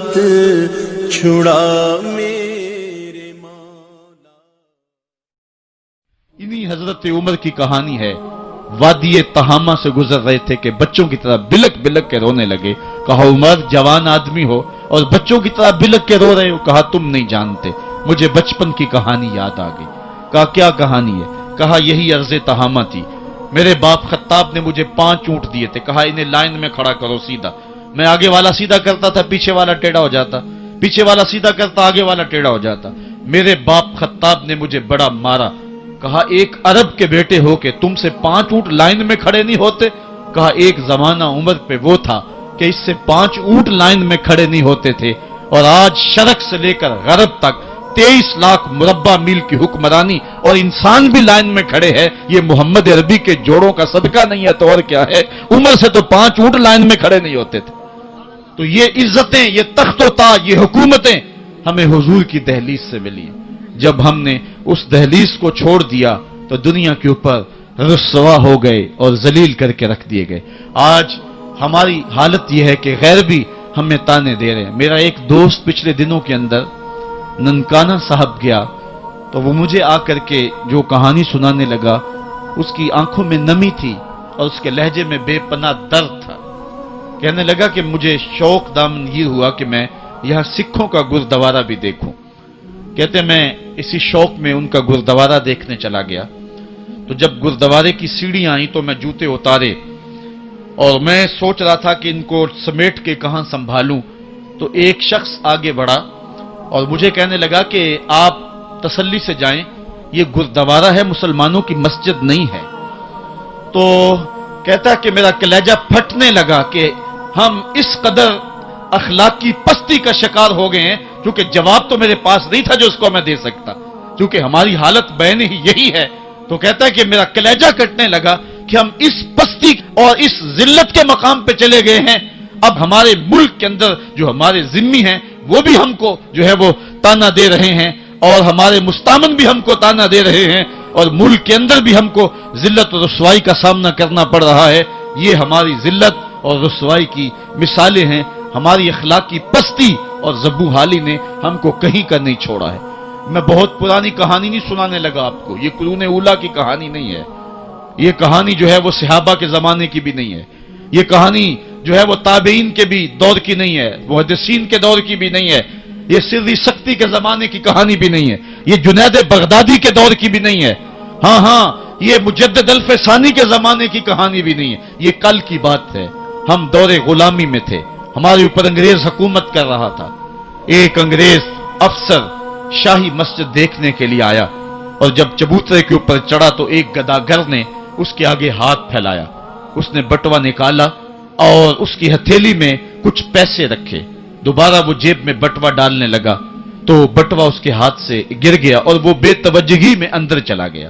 ہاتھ چھڑا میرے مولا۔ انہی حضرت عمر کی کہانی ہے، وادی تہامہ سے گزر رہے تھے کہ بچوں کی طرح بلک بلک کے رونے لگے۔ کہا عمر جوان آدمی ہو اور بچوں کی طرح بلک کے رو رہے ہو؟ کہا تم نہیں جانتے، مجھے بچپن کی کہانی یاد آ گئی۔ کہا کیا کہانی ہے؟ کہا یہی عرض تہامہ تھی، میرے باپ خطاب نے مجھے 5 اونٹ دیے تھے، کہا انہیں لائن میں کھڑا کرو سیدھا۔ میں آگے والا سیدھا کرتا تھا، پیچھے والا ٹیڑھا ہو جاتا، پیچھے والا سیدھا کرتا، آگے والا ٹیڑھا ہو جاتا۔ میرے باپ خطاب نے مجھے بڑا مارا۔ کہا ایک عرب کے بیٹے ہو کہ تم سے 5 اونٹ لائن میں کھڑے نہیں ہوتے؟ کہا ایک زمانہ عمر پہ وہ تھا کہ اس سے 5 اونٹ لائن میں کھڑے نہیں ہوتے تھے، اور آج شرق سے لے کر غرب تک 23 لاکھ مربع میل کی حکمرانی اور انسان بھی لائن میں کھڑے ہیں۔ یہ محمد عربی کے جوڑوں کا صدقہ نہیں ہے تو اور کیا ہے؟ عمر سے تو 5 اونٹ لائن میں کھڑے نہیں ہوتے تھے۔ تو یہ عزتیں، یہ تخت و تاج، یہ حکومتیں ہمیں حضور کی دہلیز سے ملی ہیں۔ جب ہم نے اس دہلیز کو چھوڑ دیا تو دنیا کے اوپر رسوا ہو گئے اور ذلیل کر کے رکھ دیے گئے۔ آج ہماری حالت یہ ہے کہ غیر بھی ہمیں تانے دے رہے ہیں۔ میرا ایک دوست پچھلے دنوں کے اندر ننکانہ صاحب گیا تو وہ مجھے آ کر کے جو کہانی سنانے لگا، اس کی آنکھوں میں نمی تھی اور اس کے لہجے میں بے پناہ درد تھا۔ کہنے لگا کہ مجھے شوق دامن یہ ہوا کہ میں یہاں سکھوں کا گردوارہ بھی دیکھوں۔ کہتے میں اسی شوق میں ان کا گردوارہ دیکھنے چلا گیا، تو جب گردوارے کی سیڑھیاں آئیں تو میں جوتے اتارے اور میں سوچ رہا تھا کہ ان کو سمیٹ کے کہاں سنبھالوں، تو ایک شخص آگے بڑھا اور مجھے کہنے لگا کہ آپ تسلی سے جائیں، یہ گردوارہ ہے، مسلمانوں کی مسجد نہیں ہے۔ تو کہتا کہ میرا کلیجہ پھٹنے لگا کہ ہم اس قدر اخلاقی پستی کا شکار ہو گئے ہیں، کیونکہ جواب تو میرے پاس نہیں تھا جو اس کو میں دے سکتا، کیونکہ ہماری حالت بین ہی یہی ہے۔ تو کہتا ہے کہ میرا کلیجہ کٹنے لگا کہ ہم اس پستی اور اس ذلت کے مقام پہ چلے گئے ہیں۔ اب ہمارے ملک کے اندر جو ہمارے ذمی ہیں وہ بھی ہم کو جو ہے وہ تانا دے رہے ہیں، اور ہمارے مستامن بھی ہم کو تانا دے رہے ہیں، اور ملک کے اندر بھی ہم کو ذلت اور رسوائی کا سامنا کرنا پڑ رہا ہے۔ یہ ہماری ذلت اور رسوائی کی مثالیں ہیں۔ ہماری اخلاقی پستی اور زبوں حالی نے ہم کو کہیں کا نہیں چھوڑا ہے۔ میں بہت پرانی کہانی نہیں سنانے لگا آپ کو، یہ قرون اولیٰ کی کہانی نہیں ہے، یہ کہانی جو ہے وہ صحابہ کے زمانے کی بھی نہیں ہے، یہ کہانی جو ہے وہ تابعین کے بھی دور کی نہیں ہے، محدثین کے دور کی بھی نہیں ہے، یہ سری سختی کے زمانے کی کہانی بھی نہیں ہے، یہ جنید بغدادی کے دور کی بھی نہیں ہے، ہاں یہ مجدد الف ثانی کے زمانے کی کہانی بھی نہیں ہے، یہ کل کی بات ہے۔ ہم دور غلامی میں تھے، ہمارے اوپر انگریز حکومت کر رہا تھا۔ ایک انگریز افسر شاہی مسجد دیکھنے کے لیے آیا، اور جب چبوترے کے اوپر چڑھا تو ایک گداگر نے اس کے آگے ہاتھ پھیلایا، اس نے بٹوا نکالا اور اس کی ہتھیلی میں کچھ پیسے رکھے، دوبارہ وہ جیب میں بٹوا ڈالنے لگا تو بٹوا اس کے ہاتھ سے گر گیا اور وہ بے توجہی میں اندر چلا گیا۔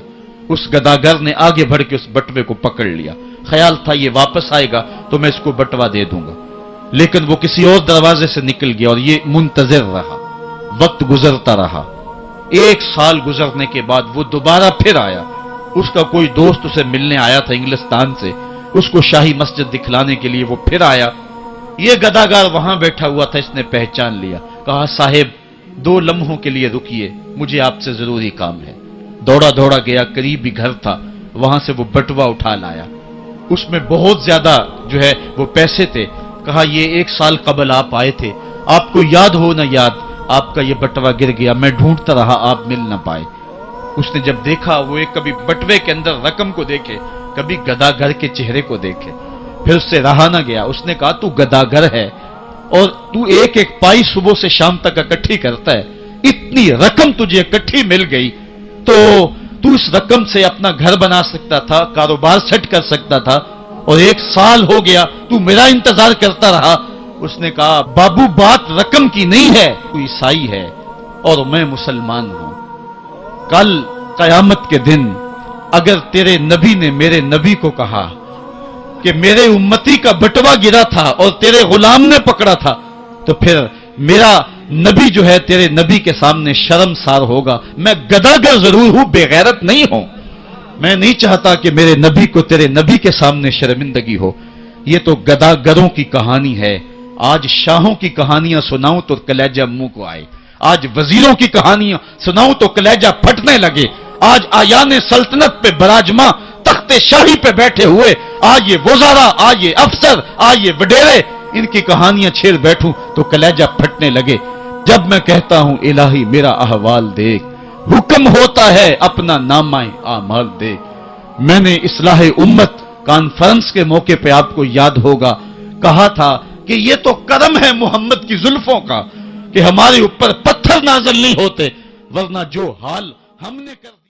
اس گداگر نے آگے بڑھ کے اس بٹوے کو پکڑ لیا، خیال تھا یہ واپس آئے گا تو میں اس کو بٹوا دے دوں گا، لیکن وہ کسی اور دروازے سے نکل گیا اور یہ منتظر رہا۔ وقت گزرتا رہا، 1 سال گزرنے کے بعد وہ دوبارہ پھر آیا، اس کا کوئی دوست اسے ملنے آیا تھا انگلستان سے، اس کو شاہی مسجد دکھلانے کے لیے وہ پھر آیا۔ یہ گداگر وہاں بیٹھا ہوا تھا، اس نے پہچان لیا، کہا صاحب 2 لمحوں کے لیے رکیے، مجھے آپ سے ضروری کام ہے۔ دوڑا دوڑا گیا، قریب ہی گھر تھا، وہاں سے وہ بٹوا اٹھا لایا، اس میں بہت زیادہ جو ہے وہ پیسے تھے۔ کہا یہ 1 سال قبل آپ آئے تھے، آپ کو یاد ہو نہ یاد، آپ کا یہ بٹوا گر گیا، میں ڈھونڈتا رہا، آپ مل نہ پائے۔ اس نے جب دیکھا، وہ ایک کبھی بٹوے کے اندر رقم کو دیکھے، کبھی گداگر کے چہرے کو دیکھے، پھر اس سے رہا نہ گیا۔ اس نے کہا تو گداگر ہے اور تو ایک پائی صبح سے شام تک اکٹھی کرتا ہے، اتنی رقم تجھے اکٹھی مل گئی تو تو اس رقم سے اپنا گھر بنا سکتا تھا، کاروبار سیٹ کر سکتا تھا، اور 1 سال ہو گیا تو میرا انتظار کرتا رہا۔ اس نے کہا بابو بات رقم کی نہیں ہے، تو عیسائی ہے اور میں مسلمان ہوں۔ کل قیامت کے دن اگر تیرے نبی نے میرے نبی کو کہا کہ میرے امتی کا بٹوا گرا تھا اور تیرے غلام نے پکڑا تھا، تو پھر میرا نبی جو ہے تیرے نبی کے سامنے شرمسار ہوگا۔ میں گداگر ضرور ہوں، بے غیرت نہیں ہوں، میں نہیں چاہتا کہ میرے نبی کو تیرے نبی کے سامنے شرمندگی ہو۔ یہ تو گداگروں کی کہانی ہے، آج شاہوں کی کہانیاں سناؤں تو کلیجہ منہ کو آئے، آج وزیروں کی کہانیاں سناؤں تو کلیجہ پھٹنے لگے، آج آیان سلطنت پہ براجماں تخت شاہی پہ بیٹھے ہوئے آج یہ وزراء، آج یہ افسر، آج یہ وڈیرے، ان کی کہانیاں چھیڑ بیٹھوں تو کلیجہ پھٹنے لگے۔ جب میں کہتا ہوں الہی میرا احوال دیکھ، حکم ہوتا ہے اپنا نامہ اعمال دیکھ۔ میں نے اصلاح امت کانفرنس کے موقع پہ آپ کو یاد ہوگا کہا تھا کہ یہ تو کرم ہے محمد کی زلفوں کا کہ ہمارے اوپر پتھر نازل نہیں ہوتے، ورنہ جو حال ہم نے کر